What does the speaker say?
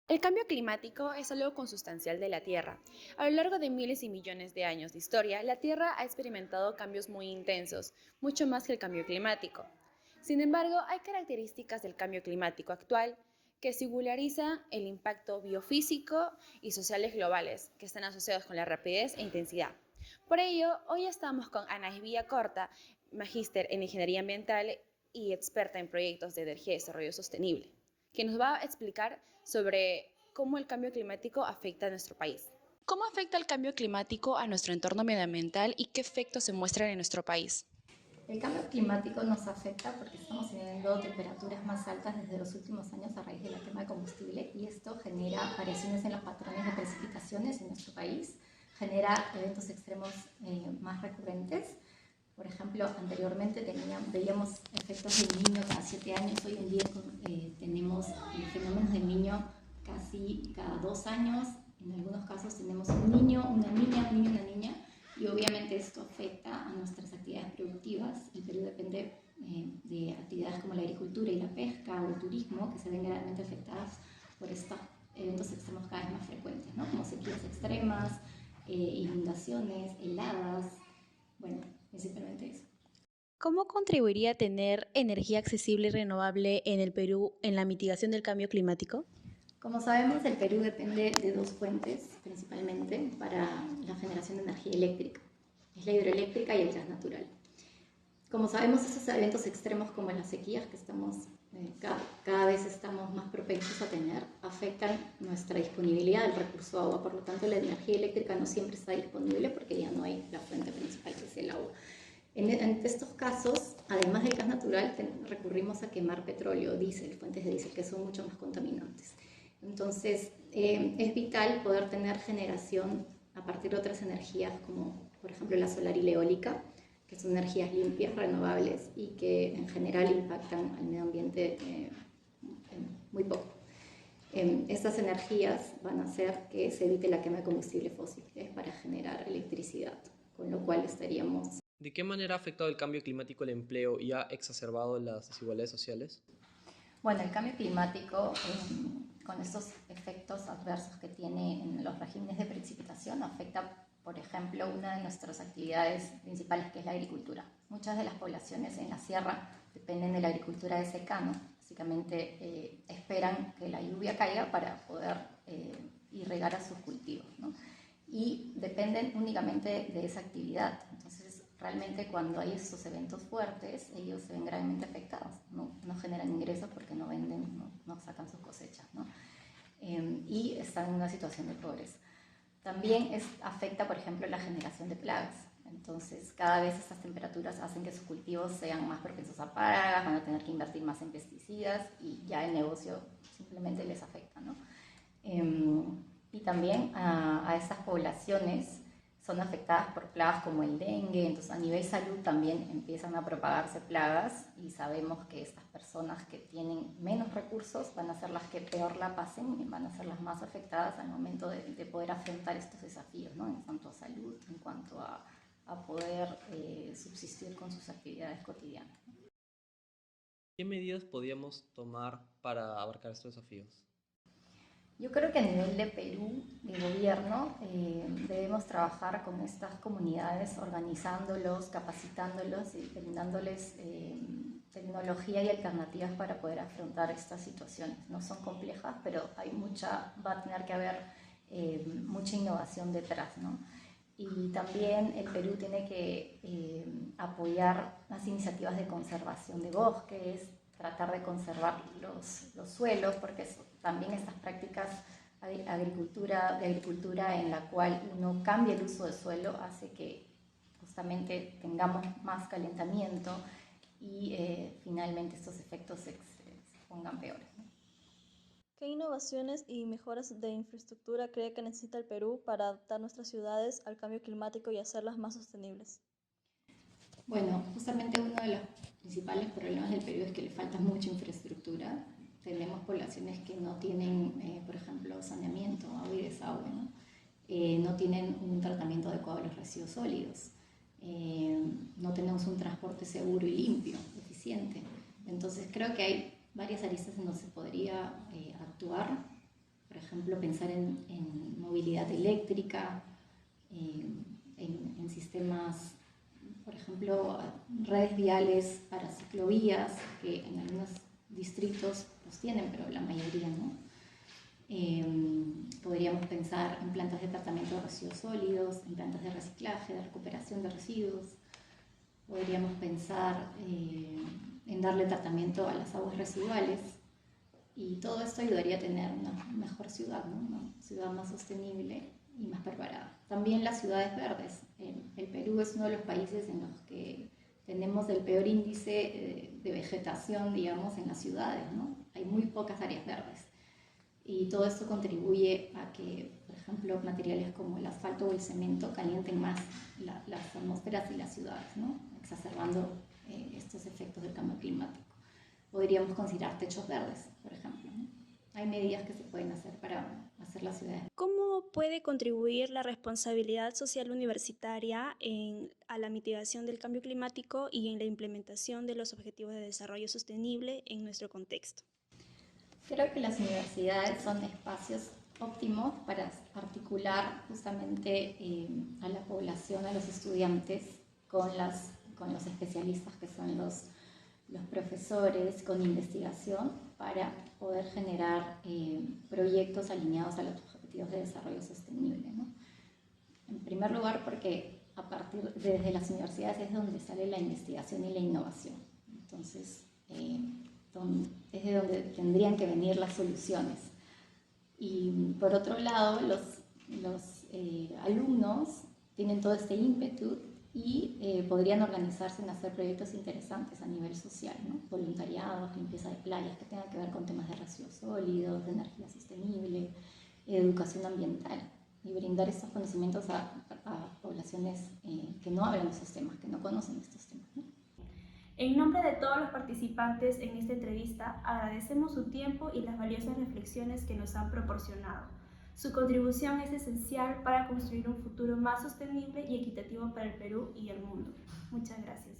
El cambio climático es algo consustancial de la Tierra. A lo largo de miles y millones de años de historia, la Tierra ha experimentado cambios muy intensos, mucho más que el cambio climático. Sin embargo, hay características del cambio climático actual que singularizan el impacto biofísico y sociales globales que están asociados con la rapidez e intensidad. Por ello, hoy estamos con Anaís Villacorta, magíster en Ingeniería Ambiental y experta en proyectos de energía y desarrollo sostenible, que nos va a explicar sobre cómo el cambio climático afecta a nuestro país. ¿Cómo afecta el cambio climático a nuestro entorno medioambiental y qué efectos se muestran en nuestro país? El cambio climático nos afecta porque estamos teniendo temperaturas más altas desde los últimos años a raíz de la quema de combustible y esto genera variaciones en los patrones de precipitaciones en nuestro país, genera eventos extremos más recurrentes. Por ejemplo, anteriormente veíamos efectos del niño cada 7 años, hoy en día tenemos fenómenos del niño casi cada 2 años, en algunos casos tenemos un niño, una niña, un niño, una niña, y obviamente esto afecta a nuestras actividades productivas. El Perú depende de actividades como la agricultura y la pesca o el turismo, que se ven gravemente afectadas por estos eventos extremos cada vez más frecuentes, ¿no? Como sequías extremas, inundaciones, heladas, bueno, principalmente eso. ¿Cómo contribuiría tener energía accesible y renovable en el Perú en la mitigación del cambio climático? Como sabemos, el Perú depende de dos fuentes principalmente para la generación de energía eléctrica. Es la hidroeléctrica y el gas natural. Como sabemos, esos eventos extremos como las sequías que cada vez estamos más propensos a tener, afectan nuestra disponibilidad del recurso agua. Por lo tanto, la energía eléctrica no siempre está disponible porque ya no hay la fuente principal que es el agua. En estos casos, además del gas natural, recurrimos a quemar petróleo, diésel, fuentes de diésel que son mucho más contaminantes. Entonces, es vital poder tener generación a partir de otras energías como, por ejemplo, la solar y la eólica, que son energías limpias, renovables y que en general impactan al medio ambiente muy poco. Estas energías van a hacer que se evite la quema de combustibles fósiles para generar electricidad, con lo cual estaríamos. ¿De qué manera ha afectado el cambio climático el empleo y ha exacerbado las desigualdades sociales? Bueno, el cambio climático, con estos efectos adversos que tiene en los regímenes de precipitación, afecta, por ejemplo, una de nuestras actividades principales, que es la agricultura. Muchas de las poblaciones en la sierra dependen de la agricultura de secano. Básicamente esperan que la lluvia caiga para poder irrigar a sus cultivos, ¿no? Y dependen únicamente de esa actividad. Entonces, realmente cuando hay estos eventos fuertes, ellos se ven gravemente afectados, no generan ingresos porque no venden, no sacan sus cosechas, ¿no? Y están en una situación de pobreza. También afecta, por ejemplo, la generación de plagas. Entonces, cada vez estas temperaturas hacen que sus cultivos sean más propensos a plagas, van a tener que invertir más en pesticidas y ya el negocio simplemente les afecta, ¿no? Y también a estas poblaciones son afectadas por plagas como el dengue, entonces a nivel salud también empiezan a propagarse plagas y sabemos que estas personas que tienen menos recursos van a ser las que peor la pasen y van a ser las más afectadas al momento de poder afrontar estos desafíos, ¿no? En cuanto a salud, en cuanto a poder subsistir con sus actividades cotidianas. ¿Qué medidas podríamos tomar para abarcar estos desafíos? Yo creo que a nivel de Perú, de gobierno, debemos trabajar con estas comunidades, organizándolos, capacitándolos y brindándoles tecnología y alternativas para poder afrontar estas situaciones. No son complejas, pero va a tener que haber mucha innovación detrás, ¿no? Y también el Perú tiene que apoyar las iniciativas de conservación de bosques, tratar de conservar los suelos, porque también estas prácticas de agricultura en la cual uno cambia el uso del suelo hace que justamente tengamos más calentamiento y finalmente estos efectos se pongan peores, ¿no? ¿Qué innovaciones y mejoras de infraestructura cree que necesita el Perú para adaptar nuestras ciudades al cambio climático y hacerlas más sostenibles? Bueno, justamente uno de los principales problemas del Perú es que le falta mucha infraestructura. Tenemos poblaciones que no tienen, por ejemplo, saneamiento, agua y desagüe, ¿no? No tienen un tratamiento adecuado de los residuos sólidos. No tenemos un transporte seguro y limpio, eficiente. Entonces creo que hay varias aristas en donde se podría actuar. Por por ejemplo, pensar en movilidad eléctrica, en sistemas, por ejemplo, redes viales para ciclovías, que en algunos distritos los tienen, pero la mayoría no. Podríamos pensar en plantas de tratamiento de residuos sólidos, en plantas de reciclaje, de recuperación de residuos. Podríamos pensar en darle tratamiento a las aguas residuales, y todo esto ayudaría a tener una mejor ciudad, ¿no? Una ciudad más sostenible y más preparada. También las ciudades verdes. El Perú es uno de los países en los que tenemos el peor índice de vegetación, digamos, en las ciudades, ¿no? Hay muy pocas áreas verdes. Y todo esto contribuye a que, por ejemplo, materiales como el asfalto o el cemento calienten más las atmósferas y las ciudades, ¿no? Exacerbando estos efectos del cambio climático. Podríamos considerar techos verdes, por ejemplo, ¿no? Hay medidas que se pueden hacer para hacer las ciudades. ¿Cómo puede contribuir la responsabilidad social universitaria a la mitigación del cambio climático y en la implementación de los objetivos de desarrollo sostenible en nuestro contexto? Creo que las universidades son espacios óptimos para articular justamente a la población, a los estudiantes, con los especialistas que son los profesores, con investigación, para poder generar proyectos alineados a los objetivos de desarrollo sostenible, ¿no? En primer lugar, porque desde las universidades es donde sale la investigación y la innovación. Entonces, es de donde tendrían que venir las soluciones. Y por otro lado, los alumnos tienen todo este ímpetu y podrían organizarse en hacer proyectos interesantes a nivel social, ¿no? Voluntariados, limpieza de playas que tengan que ver con temas de residuos sólidos, de energía sostenible, educación ambiental, y brindar estos conocimientos a poblaciones que no hablan de esos temas, que no conocen estos temas, ¿no? En nombre de todos los participantes en esta entrevista, agradecemos su tiempo y las valiosas reflexiones que nos han proporcionado. Su contribución es esencial para construir un futuro más sostenible y equitativo para el Perú y el mundo. Muchas gracias.